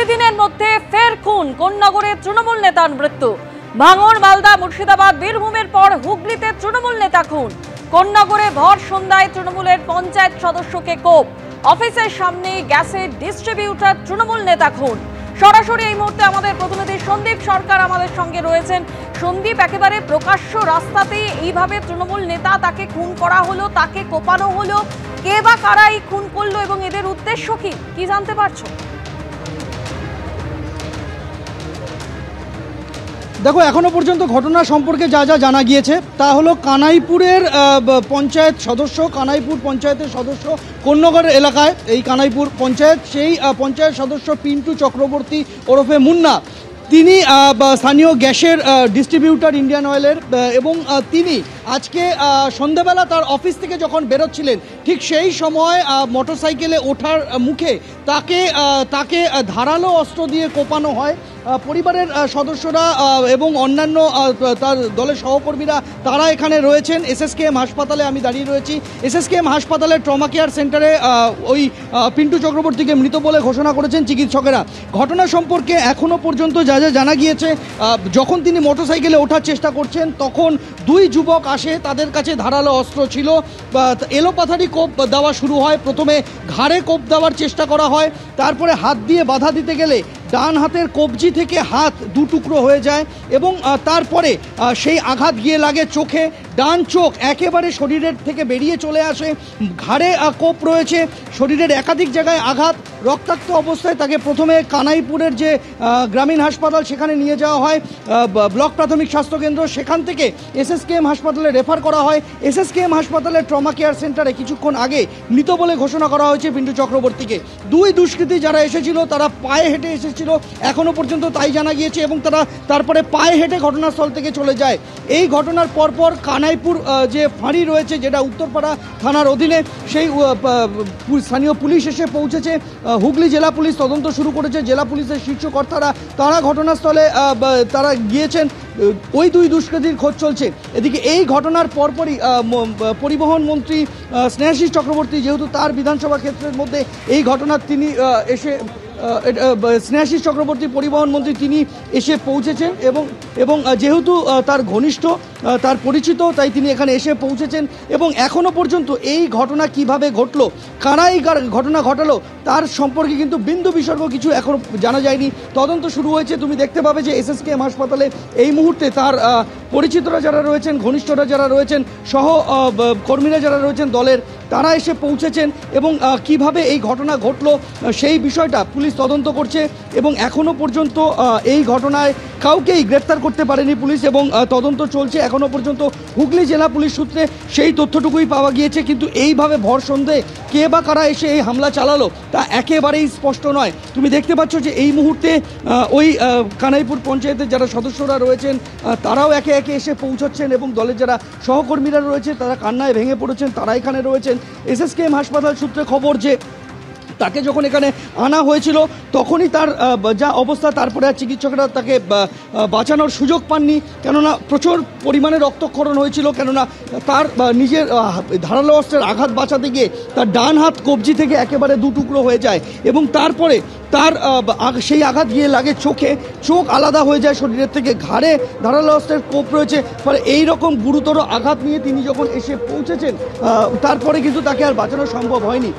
2 দিনের মধ্যে ফের খুন, কোন্নগরে তৃণমূল নেতার মৃত্যু। ভাঙড়, মালদা, মুর্শিদাবাদ, বীরভূমের পর হুগলিতে তৃণমূল নেতা খুন। কোন্নগরে ভর সন্ধ্যায় তৃণমূলের পঞ্চায়েত সদস্যকে কোপ। অফিসের সামনে গ্যাসের ডিস্ট্রিবিউটর তৃণমূল নেতা খুন। সরাসরি এই মুহূর্তে আমাদের প্রতিনিধি সন্দীপ সরকার আমাদের সঙ্গে রয়েছেন। সন্দীপ, একেবারে প্রকাশ্য রাস্তাতেই এইভাবে তৃণমূল নেতা তাকে খুন করা হলো, তাকে কোপানো হলো, কে বা কারা এই খুন করলো এবং এদের উদ্দেশ্য কি জানতে পারছো? দেখো, এখনো পর্যন্ত ঘটনা সম্পর্কে যা যা জানা গিয়েছে তা হলো কানাইপুরের পঞ্চায়েত সদস্য, কানাইপুর পঞ্চায়েতের সদস্য কোন্নগর এলাকায়, এই কানাইপুর পঞ্চায়েত, সেই পঞ্চায়েত সদস্য পিন্টু চক্রবর্তী ওরফে মুন্না, তিনি স্থানীয় গ্যাসের ডিস্ট্রিবিউটর ইন্ডিয়ান অয়েলের, এবং তিনি আজকে সন্ধ্যাবেলা তার অফিস থেকে যখন বেরোচ্ছিলেন ঠিক সেই সময় মোটরসাইকেলে ওঠার মুখে তাকে ধারালো অস্ত্র দিয়ে কোপানো হয়। পরিবারের সদস্যরা এবং অন্যান্য তার দলের সহকর্মীরা তারা এখানে রয়েছেন। এসএসকেএম হাসপাতালে আমি দাঁড়িয়ে রয়েছি। এসএসকেএম হাসপাতালের ট্রমা কেয়ার সেন্টারে ওই পিন্টু চক্রবর্তীকে মৃত বলে ঘোষণা করেছেন চিকিৎসকেরা। ঘটনা সম্পর্কে এখনও পর্যন্ত যা যা জানা গিয়েছে, যখন তিনি মোটরসাইকেলে ওঠার চেষ্টা করছেন তখন 2 যুবক আসে, তাদের কাছে ধারালো অস্ত্র ছিল। এলোপাথারি কোপ দেওয়া শুরু হয়। প্রথমে ঘাড়ে কোপ দেওয়ার চেষ্টা করা হয়, তারপরে হাত দিয়ে বাধা দিতে গেলে ডান হাতের কবজি থেকে হাত 2 টুকরো হয়ে যায় এবং তারপরে সেই আঘাত গিয়ে লাগে চোখে। ডান চোখ একেবারে শরীরের থেকে বেরিয়ে চলে আসে। ঘাড়ে কোপ রয়েছে, শরীরের একাধিক জায়গায় আঘাত। রক্তাক্ত অবস্থায় তাকে প্রথমে কানাইপুরের যে গ্রামীণ হাসপাতাল সেখানে নিয়ে যাওয়া হয়, ব্লক প্রাথমিক স্বাস্থ্যকেন্দ্র। সেখান থেকে এসএসকেএম হাসপাতালে রেফার করা হয়। এসএসকেএম হাসপাতালের ট্রমা কেয়ার সেন্টারে কিছুক্ষণ আগে মৃত বলে ঘোষণা করা হয়েছে পিন্টু চক্রবর্তীকে। 2 দুষ্কৃতী যারা এসেছিল তারা পায়ে হেঁটে এসেছিল, এখনো পর্যন্ত তাই জানা গিয়েছে, এবং তারা তারপরে পায়ে হেঁটে ঘটনাস্থল থেকে চলে যায়। এই ঘটনার পরপর কানাইপুর যে ফাঁড়ি রয়েছে, যেটা উত্তরপাড়া থানার অধীনে, সেই স্থানীয় পুলিশ এসে পৌঁছেছে। হুগলি জেলা পুলিশ তদন্ত শুরু করেছে। জেলা পুলিশের শীর্ষ কর্তারা তারা ঘটনাস্থলে তারা গিয়েছেন। ওই 2 দুষ্কৃতীর খোঁজ চলছে। এদিকে এই ঘটনার পরপরই পরিবহন মন্ত্রী স্নেহাশিস চক্রবর্তী, যেহেতু তার বিধানসভা ক্ষেত্রের মধ্যে এই ঘটনার, তিনি এসে স্নেহাশিস চক্রবর্তী পরিবহন মন্ত্রী, তিনি এসে পৌঁছেছেন এবং যেহেতু তার ঘনিষ্ঠ, তার পরিচিত, তাই তিনি এখানে এসে পৌঁছেছেন। এবং এখনও পর্যন্ত এই ঘটনা কিভাবে ঘটলো, কারা এই ঘটনা ঘটালো, তার সম্পর্কে কিন্তু বিন্দু বিসর্গ কিছু এখনও জানা যায়নি। তদন্ত শুরু হয়েছে। তুমি দেখতে পাবে যে এসএসকেএম হাসপাতালে এই মুহূর্তে তার পরিচিতরা যারা রয়েছেন, ঘনিষ্ঠরা যারা রয়েছেন, সহ কর্মীরা যারা রয়েছেন দলের, তারা এসে পৌঁছেছেন এবং কিভাবে এই ঘটনা ঘটলো সেই বিষয়টা পুলিশ তদন্ত করছে। এবং এখনও পর্যন্ত এই ঘটনায় কাউকেই গ্রেপ্তার করতে পারেনি পুলিশ, এবং তদন্ত চলছে। এখনও পর্যন্ত হুগলি জেলা পুলিশ সূত্রে সেই তথ্যটুকুই পাওয়া গিয়েছে, কিন্তু এইভাবে ভর সন্ধ্যে কে বা কারা এসে এই হামলা চালালো তা একেবারেই স্পষ্ট নয়। তুমি দেখতে পাচ্ছ যে এই মুহূর্তে ওই কানাইপুর পঞ্চায়েতের যারা সদস্যরা রয়েছেন তারাও একে একে এসে পৌঁছচ্ছেন, এবং দলের যারা সহকর্মীরা রয়েছে তারা কান্নায় ভেঙে পড়েছেন, তারা এখানে রয়েছেন। এসএসকেএম হাসপাতাল সূত্রে খবর যে তাকে যখন এখানে আনা হয়েছিল তখনই তার যা অবস্থা, তারপরে আর চিকিৎসকরা তাকে বাঁচানোর সুযোগ পাননি, কেননা প্রচুর পরিমাণে রক্তক্ষরণ হয়েছিল। কেননা তার নিজের ধারালো অস্ত্রের আঘাত বাঁচাতে গিয়ে তার ডান হাত কবজি থেকে একেবারে 2 টুকরো হয়ে যায়, এবং তারপরে তার সেই আঘাত গিয়ে লাগে চোখে, চোখ আলাদা হয়ে যায় শরীরের থেকে। ঘাড়ে ধারালো অস্ত্রের কোপ রয়েছে। ফলে এই রকম গুরুতর আঘাত নিয়ে তিনি যখন এসে পৌঁছেছেন তারপরে কিন্তু তাকে আর বাঁচানো সম্ভব হয়নি।